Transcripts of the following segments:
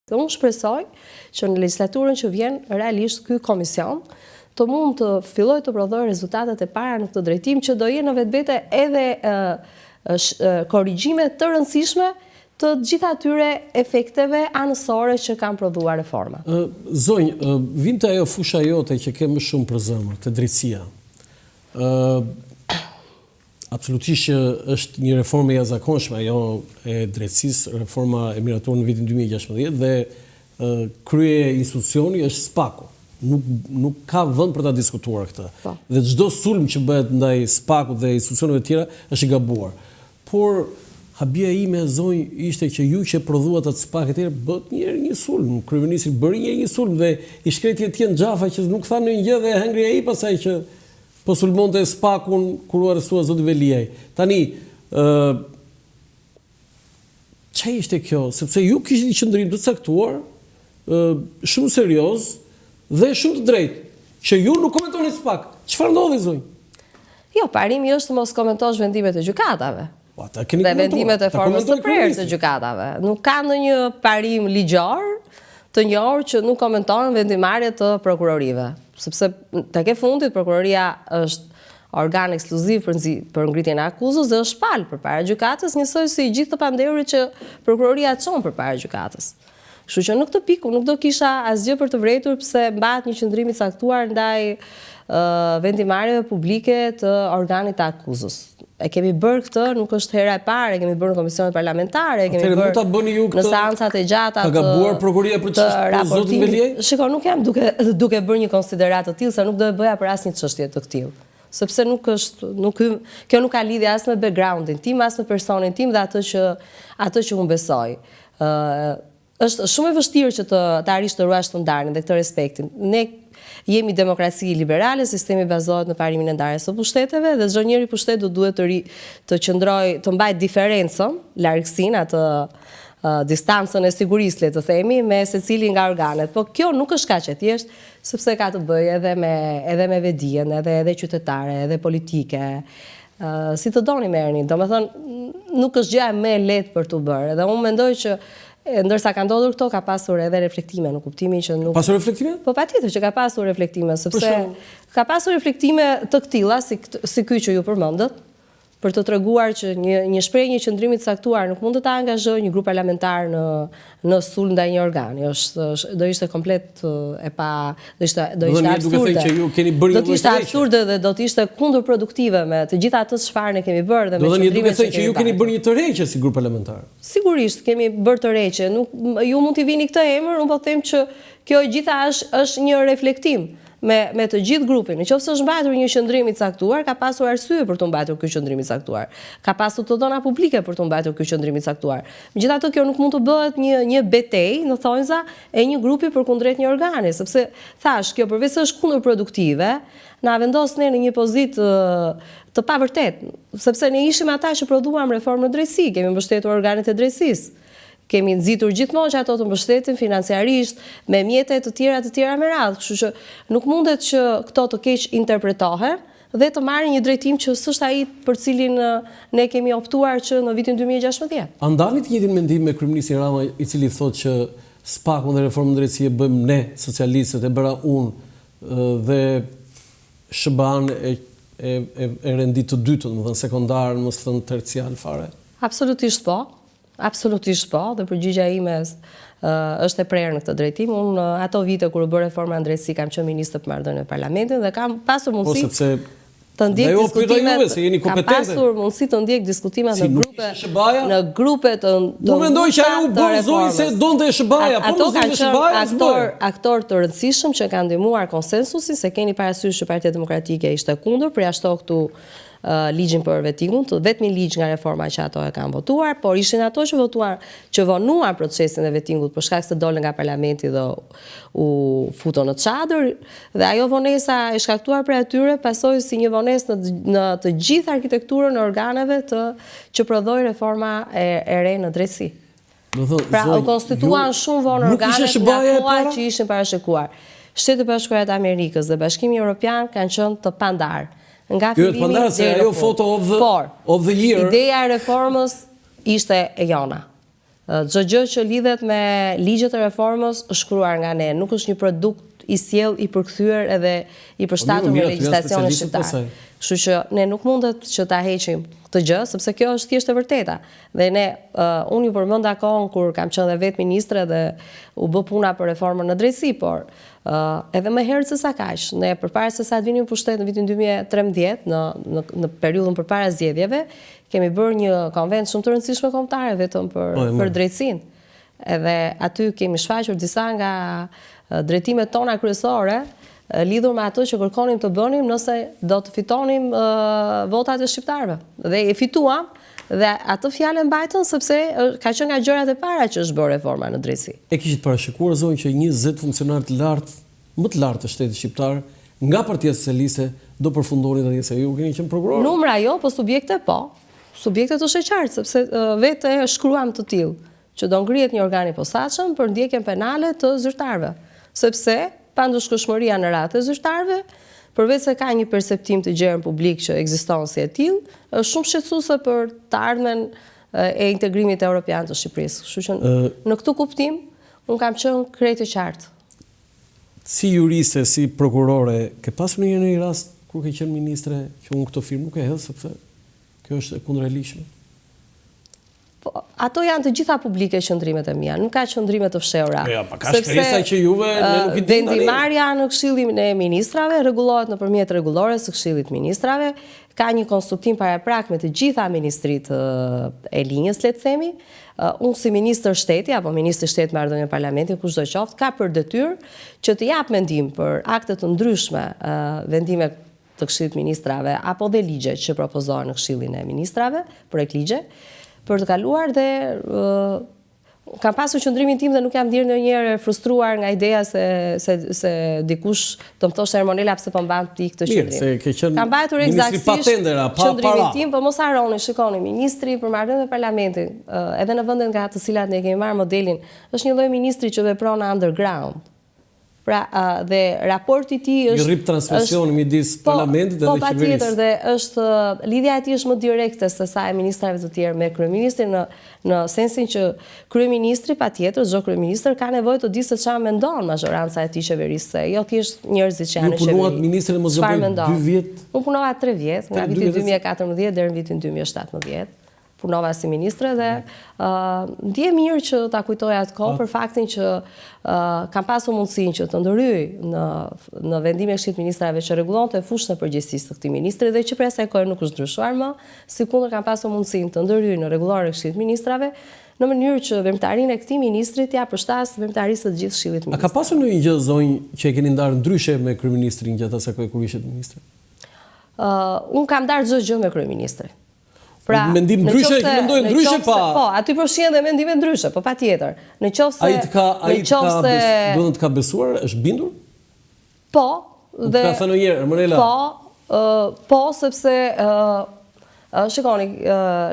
Dhe unë shpresoj që në legislaturën që vjen realisht ky komision të mund të filloj të prodhojë rezultatet e para në këtë drejtim që do jenë në vetvete edhe korrigjime të rëndësishme të gjitha atyre efekteve anësore që kanë prodhuar reforma. Zonjë, vinte ajo fusha jote që ke më shumë për zemër, të drejtësia. Absolutisht që është një reformë e jashtëzakonshme ajo e drejtësisë, reforma e miratuar në vitin 2016 dhe krye institucioni është SPAK-u. Nuk ka vend për ta diskutuar këtë. Dhe çdo sulm që bëhet ndaj SPAK-ut dhe institucioneve të tjera është i gabuar. Por habia ime zonjë ishte që ju që prodhuat atë SPAK e tjerë bët një sulm. Kryeministri bëri një sulm dhe i shkreti Etjen Xhafa që nuk tha ndonjë gjë dhe hëngri ai pasaj që po sulmonte SPAK-un kur u arrestua zoti Veliaj. Tani, çfarë ishte kjo? Sepse ju kishit një qëndrim të caktuar, shumë serioz dhe shumë të drejtë, që ju nuk komentoni SPAK. Çfarë ndodhi zonjë? Jo, parimi është të mos komentosh vendimet e gjykatave. Dhe vendimet e formës së prerë të gjykatave. Nuk ka ndonjë parim ligjor të njohur që nuk komenton vendimarrjet të prokurorive. Sepse tek e fundit prokuroria është organ ekskluziv për ngritjen e akuzës dhe është palë përpara gjykatës, njësoj si gjithë të pandehurit që prokuroria çon përpara gjykatës. Kështu që në këtë pikë nuk do kisha asgjë për të vërejtur pse mbahet një qëndrim i caktuar ndaj vendimarrjeve publike të organit të akuzës. E kemi bërë këtë, nuk është hera e parë, e kemi bërë në komisionet parlamentare, e kemi bërë në seancat e gjata të raportimit. Shiko, nuk jam duke bërë një konsiderat të tillë, se nuk do e bëja për asnjë çështje të tillë. Sepse kjo nuk ka lidhje as me backgroundin tim, as me personin tim dhe atë që unë besoj. Është shumë e vështirë që të arrish të ruash të ndarjen dhe këtë respektin. Ne jemi demokraci liberale, sistemi bazohet në parimin e ndarjes së pushteteve dhe çdo njeri pushtet duhet të qëndrojë, të mbajë diferencën, largësinë, atë distancën e sigurisë, le të themi, me secili nga organet. Po kjo nuk është kaq e thjeshtë, sepse ka të bëjë edhe me vedijen, edhe qytetare, edhe politike. Si të doni merrni, domethënë nuk është gjë më e lehtë për tu bërë. Dhe unë mendoj që ndërsa ka ndodhur këto, ka pasur edhe reflektime në kuptimin që nuk... Pasur reflektime? Po patjetër që ka pasur reflektime, sepse ka pasur reflektime të këtilla, si ky që ju përmendët, për të treguar që një shprehje një qëndrimi të caktuar nuk mund të ta angazhojë një grup parlamentar në sulm ndaj një organi. Do ishte komplet e pa, do ishte absurde. Do të ishte absurde dhe do të ishte kundërproduktive me të gjitha atë çfarë ne kemi bërë dhe me qëndrimet që kemi bërë. Do të thënë që ju keni bërë një tërheqje si grup parlamentar. Sigurisht kemi bërë tërheqje. Ju mund t'i vini këtë emër, unë po them që kjo gjitha është një reflektim me të gjithë grupin. Nëse është mbajtur një qëndrim i caktuar, ka pasur arsye për të mbajtur ky qëndrim i caktuar. Ka pasur të dhëna publike për të mbajtur ky qëndrim i caktuar. Megjithatë, kjo nuk mund të bëhet një betejë, në thonjza, e një grupi përkundrejt një organi, sepse thash, kjo përveç se është kundërproduktive, na vendos ne në një pozitë të pavërtetë, sepse ne ishim ata që prodhuam reformë në drejtësi, kemi mbështetur organet e drejtësisë. Kemi nxitur gjithmonë që ato të mbështetin financiarisht me mjete të tjera me radhë, kështu që nuk mundet që këto të keq interpretohen dhe të marrin një drejtim që s'është ai për cilin ne kemi optuar që në vitin 2016. A ndani të njëjtin mendim me kryeministin Rama, i cili thotë që SPAK-un dhe reformën e drejtësisë e bëjmë ne socialistët, e bëra unë dhe SBA-n e rendit të dytë, domethënë sekondar, mos thënë tercial fare? Absolutisht po. Absolutisht po, dhe përgjigja ime është e prerë në këtë drejtim. Unë ato vite kur u bë reforma në drejtësi kam qenë ministër për marrëdhënie në parlamentin dhe kam pasur mundësi të ndjek diskutimet. Kam pasur mundësi të ndjek diskutimet në grupe të Unë mendoj që ajo u bë zonjë se donte SBA-ja, ato kanë qenë aktor të rëndësishëm që kanë ndihmuar konsensusin, se keni parasysh që Partia Demokratike ishte kundër, përjashtoi këtu ligjin për vettingun, vetmi ligj nga reforma që ato e kanë votuar, por ishin ato që vonuan procesin e vettingut për shkak se dolën nga parlamenti dhe u futën në çadër, dhe ajo vonesa e shkaktuar për atyre pasoi si një vonesë në të gjithë arkitekturën e organeve që prodhoi reforma e re në drejtësi. Pra u konstituan shumë vonë organet nga koha që ishin parashikuar. Shtetet e Bashkuara të Amerikës dhe Bashkimi Evropian kanë qenë të pandarë. Nga fillimi deri në fund. Por ideja e reformës ishte e jona. Çdo gjë që lidhet me ligjet e reformës është shkruar nga ne, nuk është një produkt i sjell i përkthyer edhe i përshtatur me legjislacionin shqiptar. Kështu që ne nuk mundet që ta heqim këtë gjë, sepse kjo është thjesht e vërteta. Dhe ne, unë ju përmenda kohën kur kam qenë dhe vetë ministre dhe u bë puna për reformën në drejtësi, por edhe më herët se sa kaq, ne përpara se sa të vinim në pushtet në vitin 2013, në periudhën përpara zgjedhjeve, kemi bërë një konvent shumë të rëndësishme kombëtare vetëm për drejtësinë. Edhe aty kemi shfaqur disa nga drejtimet tona kryesore lidhur me ato që kërkonim të bënim nëse do të fitonim votat e shqiptarëve. Dhe e fituam dhe atë fjalë mbajtën sepse ka qenë nga gjërat e para që është bërë reforma në drejtësi. E kishit parashikuar zonjë që 20 funksionarë të lartë, më të lartë të shtetit shqiptar, nga Partia Socialiste do përfundonin atje se ju keni qenë prokuror? Numra jo, po subjekte po. Subjektet është e qartë, sepse vetë e shkruam të tillë që do ngrihet një organ i posaçëm për ndjekjen penale të zyrtarëve, sepse pa ndushkueshmëria në radhë të zyrtarëve, përveç se ka një perceptim të gjerë publik që ekziston si e tillë, është shumë shqetësuese për të ardhmen e integrimit evropian të Shqipërisë. Kështu që në këtë kuptim, unë kam qenë krejt e qartë. Si juriste, si prokurore, ke pasur një rast kur ke qenë ministre që unë këto firmë nuk e hedh sepse kjo është e kundërligjshme? Ato janë të gjitha publike qëndrimet e mia, nuk ka qëndrime të fshehura. Ja, pa ka shkresa që juve ne nuk i dimë. Vendimarrja në Këshillin e Ministrave rregullohet nëpërmjet rregullores së Këshillit Ministrave, ka një konsultim paraprak me të gjitha ministritë e linjës, le të themi. Unë si ministër shteti apo ministri shtetit me ardhmën e parlamentit, kushdo qoftë, ka për detyrë që të jap mendim për akte të ndryshme, vendime të Këshillit Ministrave apo dhe ligje që propozohen në Këshillin e Ministrave, projekt ligje, për të kaluar dhe kam pasur qëndrimin tim dhe nuk jam ndjerë ndonjëherë frustruar nga ideja se dikush të më thoshte Ermonela pse po mban ti këtë qëndrim. Kam mbajtur eksaktësisht qëndrimin tim, po mos harroni, shikoni, ministri për marrëdhënien e parlamentit, edhe në vendet nga të cilat ne kemi marrë modelin, është një lloj ministri që vepron underground. Pra, dhe raporti i tij është... Një rrip transmisioni midis parlamentit dhe qeverisë. Po, patjetër, dhe është, lidhja e tij është më direkte se sa e ministrave të tjerë me kryeministrin në sensin që kryeministri, patjetër, çdo kryeministër ka nevojë të di se çfarë mendon majoranca e tij qeverisë, jo thjesht njerëzit që janë në qeveri. Ju punuat ministrin mos do bëj 2 vjet? Unë punova 3 vjet, nga viti 2014 deri në vitin 2017. Punova si ministre dhe ndje mirë që ta kujtoj atë kohë për faktin që kam pasur mundësinë që të ndërhyj në vendimin e Këshillit Ministrave që rregullonte fushën e përgjegjësisë të këtij ministri dhe që për asaj kohe nuk është ndryshuar më, sikundër kam pasur mundësinë të ndërhyj në rregullorin e Këshillit Ministrave në mënyrë që veprimtarinë e këtij ministri t'ia përshtas veprimtarisë të gjithë Këshillit Ministrave. A ka pasur ndonjë gjë zonjë që e keni ndarë ndryshe me kryeministrin gjatë asaj kohe kur ishit ministre? Unë kam ndarë çdo gjë me kryeministrin. Pra, mendim ndryshe, që mendojë ndryshe pa... Po, aty përfshihen dhe mendime ndryshe, po patjetër. Në qoftë se... Do të ka besuar, është bindur? Po, dhe... Ka thënë njëherë, Ermonela? Po, sepse... Shikoni,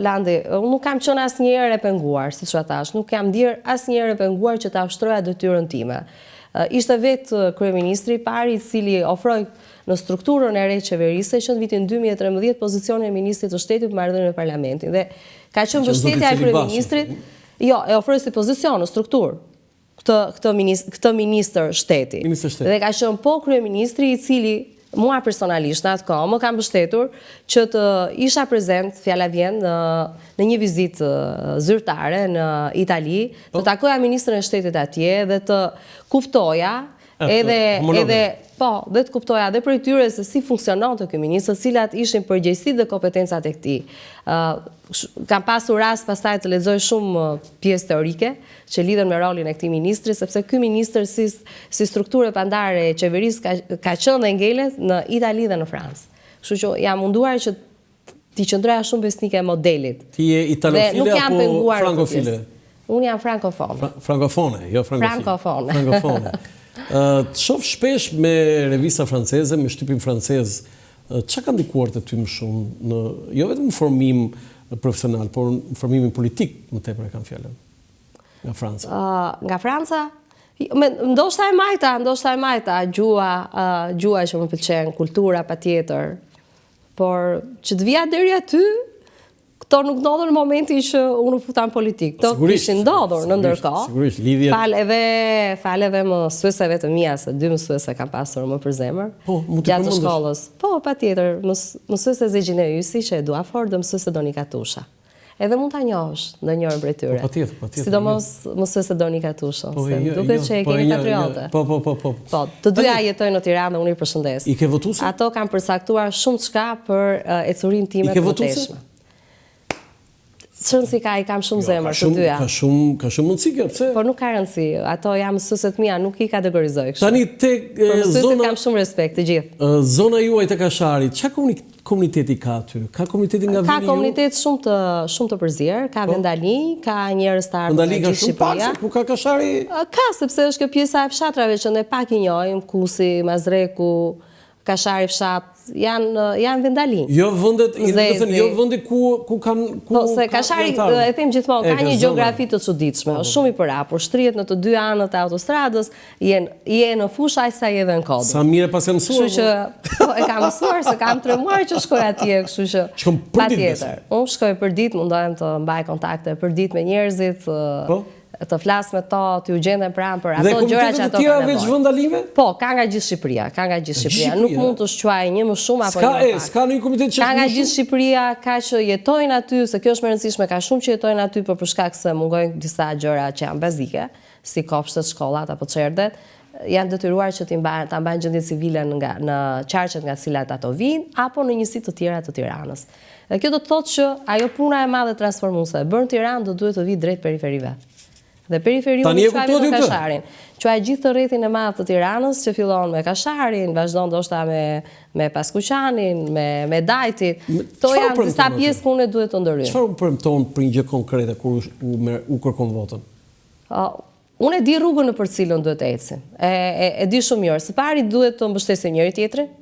Landi, unë nuk kam qenë asnjëherë e penguar, siç u thash, nuk kam ndier asnjëherë e penguar që ta ushtroja detyrën time. Ishte vetë kryeministri i pari i cili ofroi në strukturën e re qeverisë që në vitin 2013 pozicionin e ministrit të shtetit për marrëdhënien me parlamentin dhe ka qenë mbështetja e kryeministrit, jo, e ofroi si pozicion në strukturë këtë ministër shteti. Dhe ka qenë po kryeministri i cili mua personalisht në atë kohë më kam mbështetur që të isha prezent, fjala vjen, në një vizitë zyrtare në Itali, të takoja ministrin e shtetit atje dhe të kuptoja dhe të kuptoja dhe për tyre se si funksiononte ky ministër, cilat ishin përgjegjësitë dhe kompetencat e këtij. Kam pasur rast pastaj të lexoj shumë pjesë teorike që lidhen me rolin e këtij ministri, sepse ky ministër si strukturë pandare e qeverisë ka qenë dhe ngelet në Itali dhe në Francë. Kështu që jam munduar që ti qëndroja shumë besnike e modelit. Ti je italofile apo frankofile? Unë jam frankofone. Frankofone, jo frankofile. Frankofone. Të shoh shpesh me revista franceze, me shtypin francez, çka ka ndikuar te ty më shumë jo vetëm në formim profesional, por në formimin politik më tepër e kam fjalën. Nga Franca. Nga Franca? Ndoshta e majta, gjua që më pëlqen, kultura patjetër. Por që të vija deri aty, Këto nuk ndodhur në momentin që unë u futa në politikë. Këto kishin ndodhur në ndërkohë. Sigurisht, lidhjet. Fal edhe mësuesave të mia, se 2 mësuese kam pasur më për zemër. Po, mund të përmendesh? Shkollës. Po, patjetër, mësuese Zegjine Ysi që Edu Aford dhe mësuese Donika Tusha. Edhe mund ta njohësh ndonjërin prej tyre. Patjetër. Sidomos mësuese Donika Tusha, se duket që e kemi patriote. Po. Po, të dyja jetojnë në Tiranë dhe unë i përshëndes. I ke votuar? Ato kanë përcaktuar shumë çka për ecurinë time të mëtejshme. Çënsi i kam shumë zemër të dyja. Ka shumë mundësi kjo, pse? Po nuk ka rëndësi. Ato janë mësueset mia, nuk i kategorizoj kështu. Tani tek zona kam shumë respekt të gjithë. Zona juaj të Kasharit, çka komuniteti ka aty? Ka komuniteti nga vini ju? Ka komunitet shumë të përzier, ka vendali, ka njerëz të ardhur nga gjithë Shqipëria. Ku ka Kashari? Ka, sepse është kjo pjesa e fshatrave që ne pak i njohim, Kusi, Mazreku, Kashari fshat, janë vendalin. Jo vende ku kanë po se Kashari e them gjithmonë ka një gjeografi të çuditshme, është shumë i përhapur, shtrihet në të dy anët e autostradës, je në fushë aq sa je edhe në Kodër. Sa mirë pas e mësuar. Kështu që e kam mësuar se kam 3 muaj që shkoj atje, kështu që patjetër. Unë shkoj për ditë, mundohem të mbaj kontakte për ditë me njerëzit. Të flas me to, t'ju gjenden pranë për ato gjëra që ato kanë nevojë. Veç vendalime? Po, ka nga gjithë Shqipëria, Nuk mund të shquaj një më shumë apo një më pak. S'ka një komitet që ka nga gjithë Shqipëria, ka që jetojnë aty, se kjo është më rëndësishme, ka shumë që jetojnë aty për shkak se mungojnë disa gjëra që janë bazike, si kopshtet, shkollat apo çerdhet, janë detyruar që ta mbajnë gjendje civile në qarqet nga cilat ato vijnë, apo në njësi të tjera të Tiranës. Dhe kjo do të thotë që ajo puna e madhe transformuese e bën Tiranë do duhet të vijë drejt periferive. Dhe periferiu në quajmë në Kasharin. Quaj gjithë të rrethin e madh të Tiranës që fillon me Kasharin, vazhdon ndoshta me Paskuqanin, me Dajtin. To janë disa pjesë ku ne duhet të ndërhyjmë. Çfarë u premton për një gjë konkrete kur u kërkon votën? Unë e di rrugën në për cilën duhet të ecim. E di shumë mirë. Së pari duhet të mbështesim njëri tjetrin,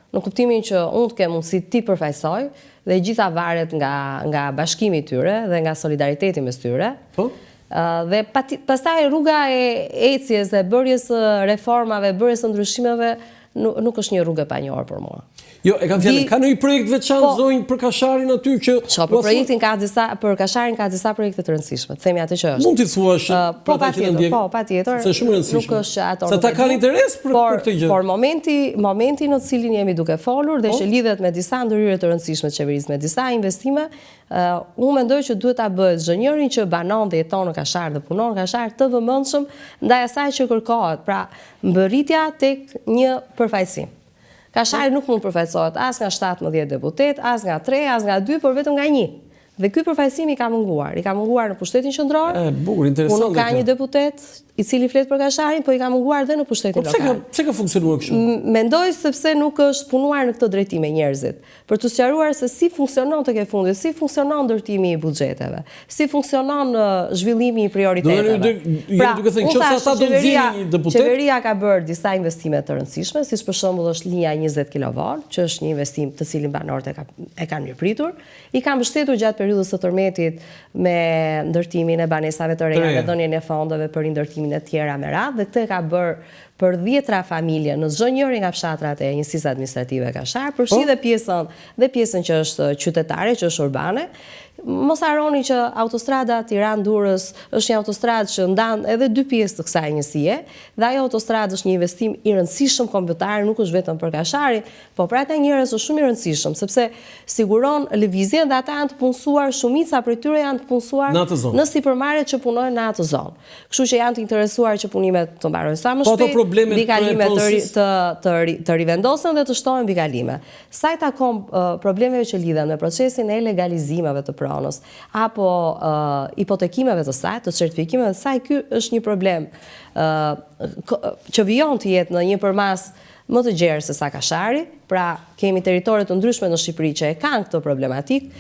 në kuptimin që unë të kem mundësi ti përfaqësoj dhe gjitha varet nga bashkimi i tyre dhe nga solidariteti mes tyre. Po? Dhe pastaj rruga e ecjes dhe bërjes reformave, bërjes ndryshimeve nuk është një rrugë e panjohur për mua. Jo, e kam fjalën, ka ndonjë projekt veçantë zonjë për Kasharin aty që për Kasharin ka disa projekte të rëndësishme. Themi atë që është. Mund t'i thuash patjetër. Se shumë rëndësishme. Nuk është ato. Se ta kanë interes për këtë gjë. Por momenti në cilin jemi duke folur dhe që lidhet me disa ndërhyrje të rëndësishme të qeverisë, me disa investime, unë mendoj që duhet ta bëhet çdo njeri që banon dhe jeton në Kashar dhe punon në Kashar të vëmendshëm ndaj asaj që kërkohet, pra mbërritja tek një përfaqësim. Kashari nuk mund përfaqësohet as nga 17 deputet, as nga 3, as nga 2, por vetëm nga 1. Dhe ky përfaqësim i ka munguar në pushtetin qendror. Bukur, interesante. Unë ka një deputet i cili flet për Kasharin, po i ka munguar dhe në pushtetin lokal. Pse ka funksionuar kështu? Mendoj sepse nuk është punuar në këtë drejtim me njerëzit, për të sqaruar se si funksionon tek e fundit, si funksionon ndërtimi i buxheteve, si funksionon zhvillimi i prioriteteve. Pra, duke thënë që ata do të vinë një deputet. Qeveria ka bërë disa investime të rëndësishme, siç për shembull është linja 20 kV, që është një investim të cilin banorët e kanë mirëpritur, i kanë mbështetur gjatë periudhës së tërmetit me ndërtimin e banesave të reja, me dhënien e fondeve për ndërtimin e tjera me radhë, dhe këtë ka bërë për 10 familje në çdo njëri nga fshatrat e njësisë administrative Kashar, përfshi dhe pjesën që është qytetare, që është urbane. Mos harroni që autostrada Tiranë-Durrës është një autostradë që ndan edhe 2 pjesë të kësaj njësie, dhe ajo autostradë është një investim i rëndësishëm kombëtar, nuk është vetëm për Kasharin, po për ata njerëz është shumë i rëndësishëm, sepse siguron lëvizjen dhe ata janë të punësuar, shumica prej tyre janë të punësuar në sipërmarrjet që punojnë në atë zonë. Kështu që janë të interesuar që punimet të mbarojnë sa më shpejt, mbikalimet të rivendosen dhe të shtohen mbikalime. Sa i takon problemeve që lidhen me procesin e legalizimeve të pronës, apo hipotekimeve të saj, të certifikimeve të saj, ky është një problem që vijon të jetë në një përmas më të gjerë se sa Kashari, pra kemi territore të ndryshme në Shqipëri që e kanë këtë problematik.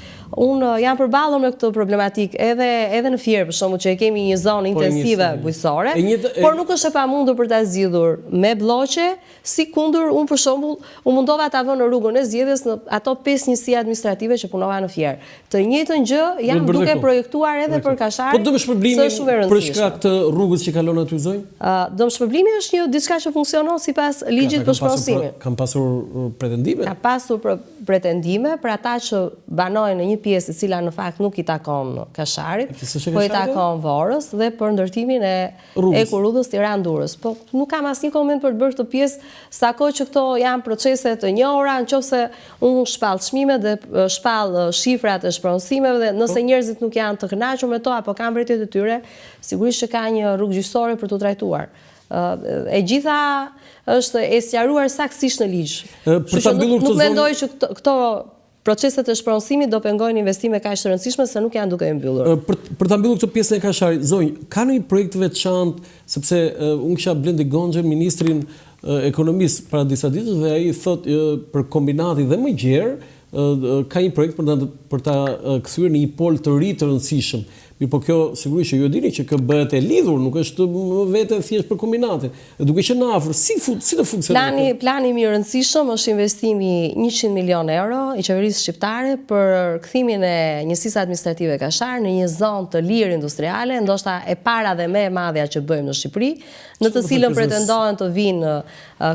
Unë jam përballur me këtë problematik edhe në Fier, për shembull, që e kemi një zonë intensive bujqësore, por nuk është e pamundur për ta zgjidhur me bloqe, sikundur unë për shembull u mundova ta vënë në rrugën e zgjedhjes në ato 5 njësi administrative që punova në Fier. Të njëjtën gjë jam duke projektuar edhe për Kasharin. Po dëmshpërblimi për shkak të rrugës që kalon aty zonjë? Dëmshpërblimi është një diçka që funksionon sipas ligjit për shpronësimin. Kam pasur pretendime? Ka pasur pretendime për ata që banojnë në një pjesë e cila në fakt nuk i takon Kasharit, po i takon Vorrës dhe për ndërtimin e ekurrrugës Tiranë-Durrës. Po nuk kam asnjë koment për të bërë këtë pjesë, sako që këto janë procese të njohura, nëse unë shpall çmimet dhe shpall shifrat e shpronësimeve dhe nëse njerëzit nuk janë të kënaqur me to apo kanë vërtet e tyre, sigurisht që ka një rrugë gjyqësore për t'u trajtuar. E gjitha është e sqaruar saktësisht në ligj. Nuk mendoj që këto proceset e shpronësimit do pengojnë investime kaq të rëndësishme se nuk janë duke mbyllur. Për ta mbyllur këtë pjesën e Kasharit, zonjë, ka ndonjë projekt të veçantë, sepse unë kisha Blendi Gonxhe, ministrin ekonomisë para disa ditësh dhe ai thotë për kombinatin dhe më gjerë ka një projekt për ta kthyer në një pol të ri të rëndësishëm. Po kjo sigurisht që ju e dini që kjo bëhet e lidhur, nuk është vetë thjesht për kombinatin. Duke qenë afër, si të funksionon? Plani më i rëndësishëm është investimi 100 milion euro i qeverisë shqiptare për kthimin e njësisë administrative Kashar në një zonë të lirë industriale, ndoshta e para dhe më e madhja që bëjmë në Shqipëri, në të cilën pretendohen të vinë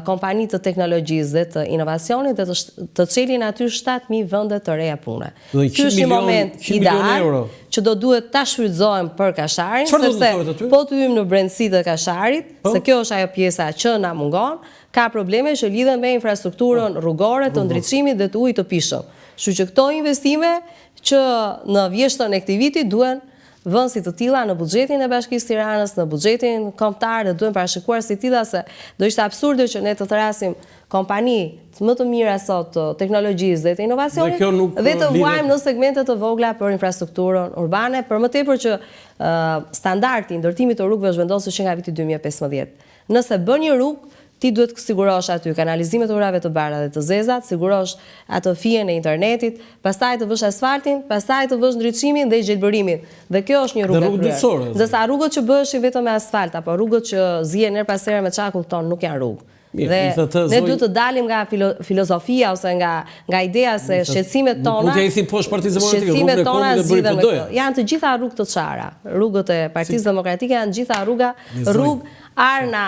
kompani të teknologjisë dhe të inovacionit dhe të cilin aty 7.000 vende të reja pune. Ky është një moment ideal që do duhet ta shfrytëzojmë për Kasharin, sepse po të hyjmë në brendësitë e Kasharit, se kjo është ajo pjesa që na mungon, ka probleme që lidhen me infrastrukturën rrugore, të ndriçimit dhe të ujit të pishëm. Kështu që këto investime që në vjeshtën e këtij viti duhen vënë si të tilla në buxhetin e Bashkisë Tiranës, në buxhetin kombëtar dhe duhen parashikuar si tilla se do ishte absurde që ne të thrasim kompani më të mira sot të teknologjisë dhe të inovacionit dhe të vuajmë në segmente të vogla për infrastrukturën urbane, për më tepër që standardi i ndërtimit të rrugëve është vendosur që nga viti 2015. Nëse bën një rrugë, ti duhet të sigurosh aty kanalizimet e urave të bardha dhe të zezat, sigurosh atë fijen e internetit, pastaj të vësh asfaltin, pastaj të vësh ndriçimin dhe gjelbërimin. Dhe kjo është një rrugë e kryer. Ndërsa rrugët që bëheshin vetëm me asfalt apo rrugët që zihen her pas here me çakull ton nuk janë rrugë. Dhe ne duhet të dalim nga filozofia ose nga ideja se shqetësimet tona. Nuk e ecin poshtë Partisë Demokratike, rrugën e Komit dhe bëri PD-ja. Janë të gjitha rrugë të çara. Rrugët e Partisë Demokratike janë gjitha rrugë Arna,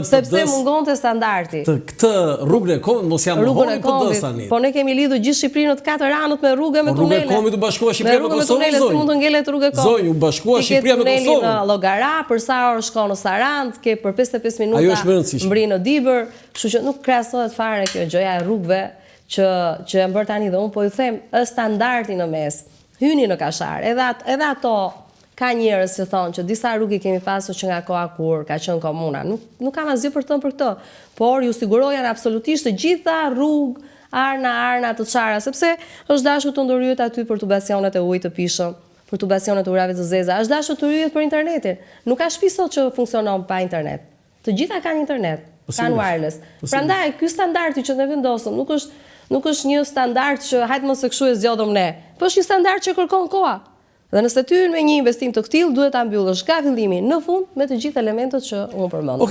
sepse mungonte standardi. Këtë rrugën e Komit mos jam mohoni PD-s tani. Po ne kemi lidhur gjithë Shqipërinë në 4 anët me rrugë me tunele. Rruga e Komit u bashkua Shqipëria me Kosovën. Si mund të ngelet rruga e Komit? Zonjë, u bashkua Shqipëria me Kosovën. Në Llogara, për sa orë shkon në Sarandë, ke për 55 minuta mbri në Dibër, kështu që nuk krahasohet fare kjo gjëja e rrugëve që janë bërë tani dhe unë po ju them, është standardi në mes. Hyni në Kashar, edhe ato ka njerëz që thonë që disa rrugë kemi pasur që nga koha kur ka qenë komuna. Nuk kam asgjë për të thënë për këtë, por ju siguroj absolutisht të gjitha rrugë arna të çara, sepse është dashur të ndërhyet aty për tubacionet e ujit të pishëm, për tubacionet e urave të zeza, është dashur të ryhet për internetin. Nuk ka shtëpi sot që funksionon pa internet. Të gjitha kanë internet, kanë wireless. Prandaj ky standardi që ne vendosëm nuk është një standard që hajt mos e kështu e zgjodhëm ne, por është një standard që kërkon koha. Dhe nëse ty me një investim të këtill duhet ta mbyllësh nga fillimi në fund me të gjithë elementët që unë përmendëm.